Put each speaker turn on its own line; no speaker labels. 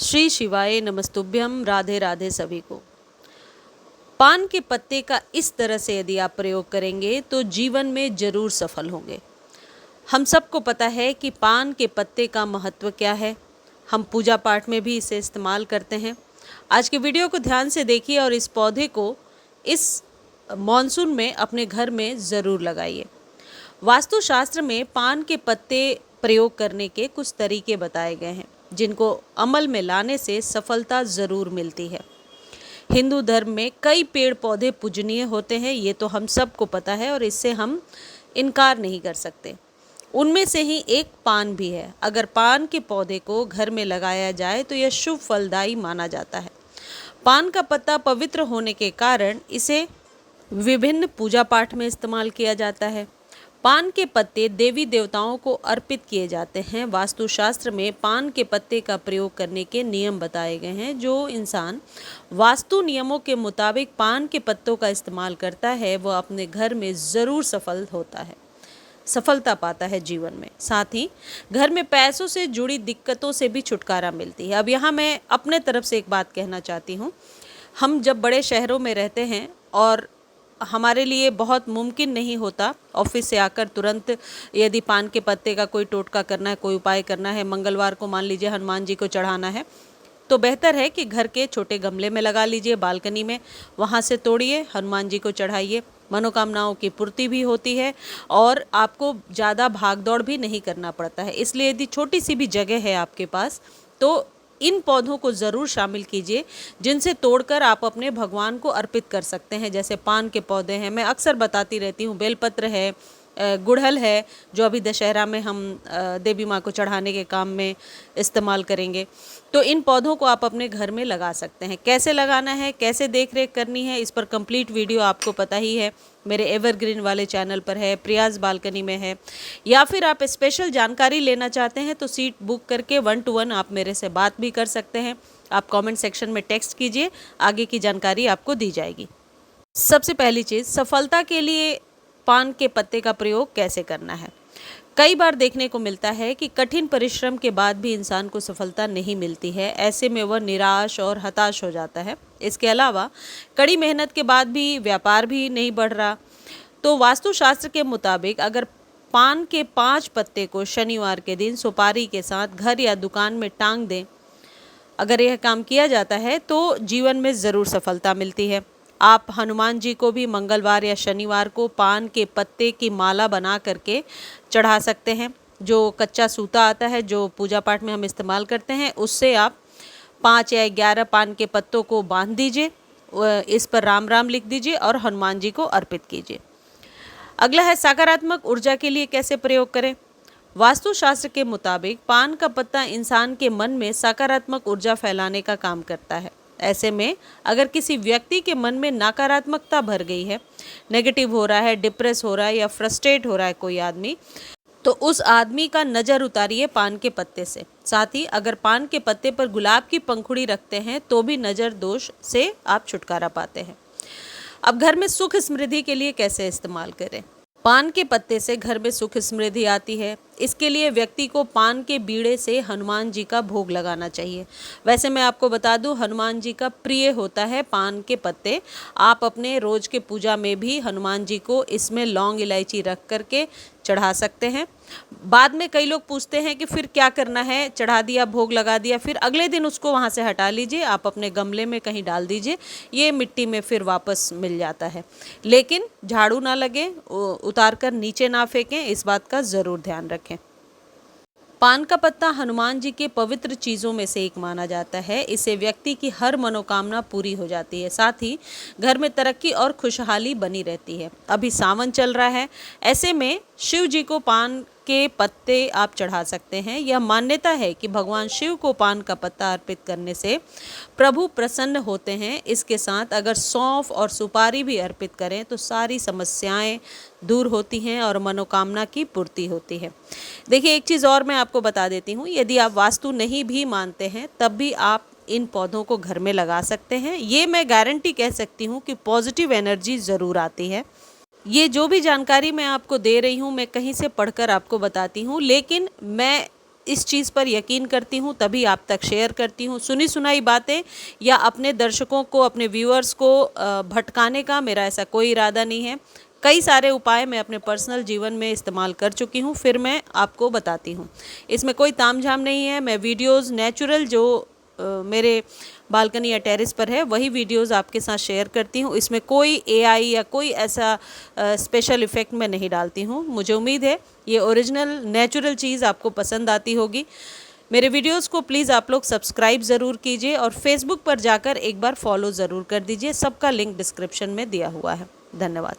श्री शिवाय नमस्तुभ्यम। राधे राधे सभी को। पान के पत्ते का इस तरह से यदि आप प्रयोग करेंगे तो जीवन में जरूर सफल होंगे। हम सबको पता है कि पान के पत्ते का महत्व क्या है। हम पूजा पाठ में भी इसे इस्तेमाल करते हैं। आज के वीडियो को ध्यान से देखिए और इस पौधे को इस मॉनसून में अपने घर में ज़रूर लगाइए। वास्तुशास्त्र में पान के पत्ते प्रयोग करने के कुछ तरीके बताए गए हैं जिनको अमल में लाने से सफलता ज़रूर मिलती है। हिंदू धर्म में कई पेड़ पौधे पूजनीय होते हैं, ये तो हम सबको पता है और इससे हम इनकार नहीं कर सकते। उनमें से ही एक पान भी है। अगर पान के पौधे को घर में लगाया जाए तो यह शुभ फलदायी माना जाता है। पान का पत्ता पवित्र होने के कारण इसे विभिन्न पूजा पाठ में इस्तेमाल किया जाता है। पान के पत्ते देवी देवताओं को अर्पित किए जाते हैं। वास्तुशास्त्र में पान के पत्ते का प्रयोग करने के नियम बताए गए हैं। जो इंसान वास्तु नियमों के मुताबिक पान के पत्तों का इस्तेमाल करता है वह अपने घर में ज़रूर सफलता पाता है जीवन में। साथ ही घर में पैसों से जुड़ी दिक्कतों से भी छुटकारा मिलती है। अब यहाँ मैं अपने तरफ से एक बात कहना चाहती हूँ। हम जब बड़े शहरों में रहते हैं और हमारे लिए बहुत मुमकिन नहीं होता ऑफिस से आकर तुरंत यदि पान के पत्ते का कोई टोटका करना है, कोई उपाय करना है, मंगलवार को मान लीजिए हनुमान जी को चढ़ाना है, तो बेहतर है कि घर के छोटे गमले में लगा लीजिए, बालकनी में, वहाँ से तोड़िए, हनुमान जी को चढ़ाइए। मनोकामनाओं की पूर्ति भी होती है और आपको ज़्यादा भाग दौड़ भी नहीं करना पड़ता है। इसलिए यदि छोटी सी भी जगह है आपके पास तो इन पौधों को ज़रूर शामिल कीजिए जिनसे तोड़कर आप अपने भगवान को अर्पित कर सकते हैं। जैसे पान के पौधे हैं, मैं अक्सर बताती रहती हूँ, बेलपत्र है, गुड़हल है जो अभी दशहरा में हम देवी माँ को चढ़ाने के काम में इस्तेमाल करेंगे। तो इन पौधों को आप अपने घर में लगा सकते हैं। कैसे लगाना है, कैसे देख रेख करनी है, इस पर कंप्लीट वीडियो आपको पता ही है, मेरे एवरग्रीन वाले चैनल पर है, प्रियाज बालकनी में है। या फिर आप स्पेशल जानकारी लेना चाहते हैं तो सीट बुक करके 1 to 1 आप मेरे से बात भी कर सकते हैं। आप कमेंट सेक्शन में टेक्स्ट कीजिए, आगे की जानकारी आपको दी जाएगी। सबसे पहली चीज़, सफलता के लिए पान के पत्ते का प्रयोग कैसे करना है। कई बार देखने को मिलता है कि कठिन परिश्रम के बाद भी इंसान को सफलता नहीं मिलती है। ऐसे में वह निराश और हताश हो जाता है। इसके अलावा कड़ी मेहनत के बाद भी व्यापार भी नहीं बढ़ रहा। तो वास्तुशास्त्र के मुताबिक अगर पान के 5 पत्ते को शनिवार के दिन सुपारी के साथ घर या दुकान में टांग दें, अगर यह काम किया जाता है तो जीवन में ज़रूर सफलता मिलती है। आप हनुमान जी को भी मंगलवार या शनिवार को पान के पत्ते की माला बना करके चढ़ा सकते हैं। जो कच्चा सूता आता है जो पूजा पाठ में हम इस्तेमाल करते हैं, उससे आप 5 या 11 पान के पत्तों को बांध दीजिए, इस पर राम राम लिख दीजिए और हनुमान जी को अर्पित कीजिए। अगला है सकारात्मक ऊर्जा के लिए कैसे प्रयोग करें। वास्तुशास्त्र के मुताबिक पान का पत्ता इंसान के मन में सकारात्मक ऊर्जा फैलाने का काम करता है। ऐसे में अगर किसी व्यक्ति के मन में नकारात्मकता भर गई है, नेगेटिव हो रहा है, डिप्रेस हो रहा है या फ्रस्ट्रेट हो रहा है कोई आदमी, तो उस आदमी का नज़र उतारिए पान के पत्ते से। साथ ही अगर पान के पत्ते पर गुलाब की पंखुड़ी रखते हैं तो भी नज़र दोष से आप छुटकारा पाते हैं। अब घर में सुख समृद्धि के लिए कैसे इस्तेमाल करें। पान के पत्ते से घर में सुख समृद्धि आती है। इसके लिए व्यक्ति को पान के बीड़े से हनुमान जी का भोग लगाना चाहिए। वैसे मैं आपको बता दूं, हनुमान जी का प्रिय होता है पान के पत्ते। आप अपने रोज के पूजा में भी हनुमान जी को इसमें लौंग इलायची रख करके चढ़ा सकते हैं। बाद में कई लोग पूछते हैं कि फिर क्या करना है, चढ़ा दिया, भोग लगा दिया, फिर अगले दिन उसको वहाँ से हटा लीजिए, आप अपने गमले में कहीं डाल दीजिए, ये मिट्टी में फिर वापस मिल जाता है। लेकिन झाड़ू ना लगे, उतार कर नीचे ना फेंकें, इस बात का ज़रूर ध्यान रखें। पान का पत्ता हनुमान जी के पवित्र चीज़ों में से एक माना जाता है। इससे व्यक्ति की हर मनोकामना पूरी हो जाती है। साथ ही घर में तरक्की और खुशहाली बनी रहती है। अभी सावन चल रहा है, ऐसे में शिव जी को पान के पत्ते आप चढ़ा सकते हैं। यह मान्यता है कि भगवान शिव को पान का पत्ता अर्पित करने से प्रभु प्रसन्न होते हैं। इसके साथ अगर सौंफ और सुपारी भी अर्पित करें तो सारी समस्याएं दूर होती हैं और मनोकामना की पूर्ति होती है। देखिए, एक चीज़ और मैं आपको बता देती हूँ, यदि आप वास्तु नहीं भी मानते हैं तब भी आप इन पौधों को घर में लगा सकते हैं। ये मैं गारंटी कह सकती हूँ कि पॉजिटिव एनर्जी ज़रूर आती है। ये जो भी जानकारी मैं आपको दे रही हूँ मैं कहीं से पढ़कर आपको बताती हूँ, लेकिन मैं इस चीज़ पर यकीन करती हूँ तभी आप तक शेयर करती हूँ। सुनी सुनाई बातें या अपने दर्शकों को, अपने व्यूअर्स को भटकाने का मेरा ऐसा कोई इरादा नहीं है। कई सारे उपाय मैं अपने पर्सनल जीवन में इस्तेमाल कर चुकी हूँ, फिर मैं आपको बताती हूँ। इसमें कोई तामझाम नहीं है। मैं वीडियोज़ नेचुरल जो मेरे बालकनी या टेरेस पर है वही वीडियोस आपके साथ शेयर करती हूँ। इसमें कोई एआई या कोई ऐसा स्पेशल इफ़ेक्ट मैं नहीं डालती हूँ। मुझे उम्मीद है ये ओरिजिनल नेचुरल चीज़ आपको पसंद आती होगी। मेरे वीडियोस को प्लीज़ आप लोग सब्सक्राइब ज़रूर कीजिए और फेसबुक पर जाकर एक बार फॉलो ज़रूर कर दीजिए। सबका लिंक डिस्क्रिप्शन में दिया हुआ है। धन्यवाद।